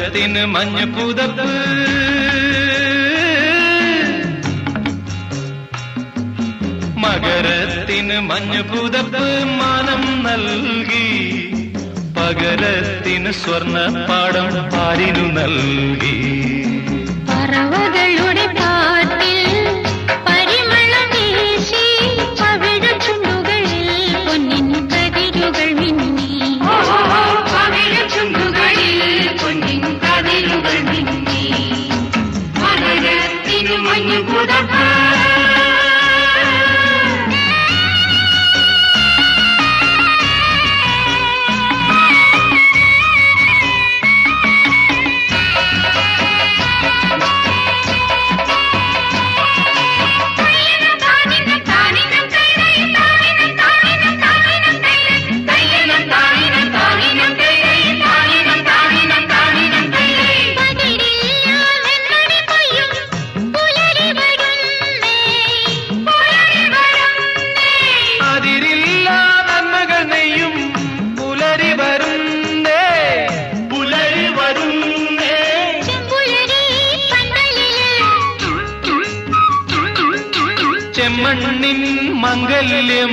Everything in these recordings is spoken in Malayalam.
മകരത്തിന് മഞ്ഞ പുതപ്പ് മകരത്തിന് മഞ്ഞ പുതപ്പ് മാനം നൽകി പകരത്തിന് സ്വർണ്ണ പാടം പാരിനു നൽകി പറവകളുടെ പാട്ടിൽ പരിമളം വീശി പവിഴ ചുണ്ടുകളിൽ പൊന്നിൻ കതിരുകൾ മിന്നി പവിഴ ചുണ്ടുകളിൽ പൊന്നിൻ കതിരുകൾ മിന്നി മകരത്തിനു മഞ്ഞ പുതപ്പ് ചെമ്മണ്ണിൻ മംഗല്യം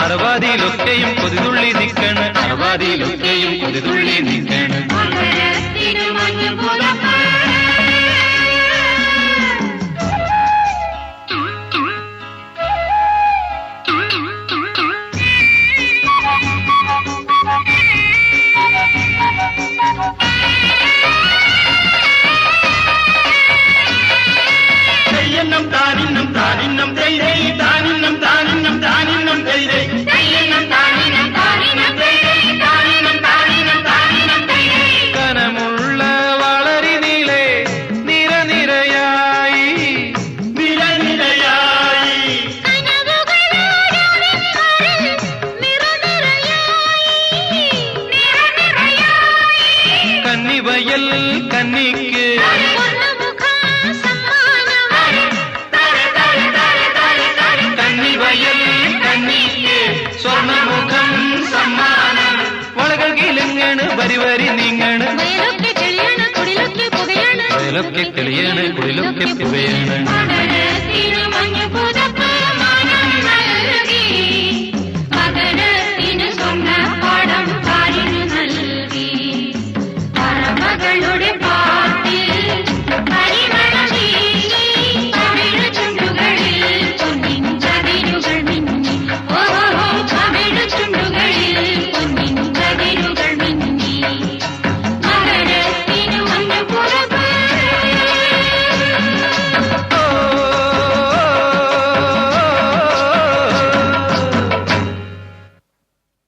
അറുവാതിയിലൊക്കെയും കൊതിതുള്ളി നിൽക്കണ് അറുവാതിയിലൊക്കെയും കൊതിതുള്ളി നിൽക്കണ് താനിന്നം താനിന്നം തൈരൈ താനിന്നം താനിന്നം താനിന്നം തൈരൈ കനമുള്ള വളരി നീളെ നിരനിരയായി കന്നിവയൽ കന്നിക്ക് സ്വർണമുഖം സമ്മാനം വളകൾ കിളിങ്ങണ് വരി വരി നീങ്ങണ് വയലൊക്കെ കിളിയാണ് കുടിലൊക്കെ പുകയാണ്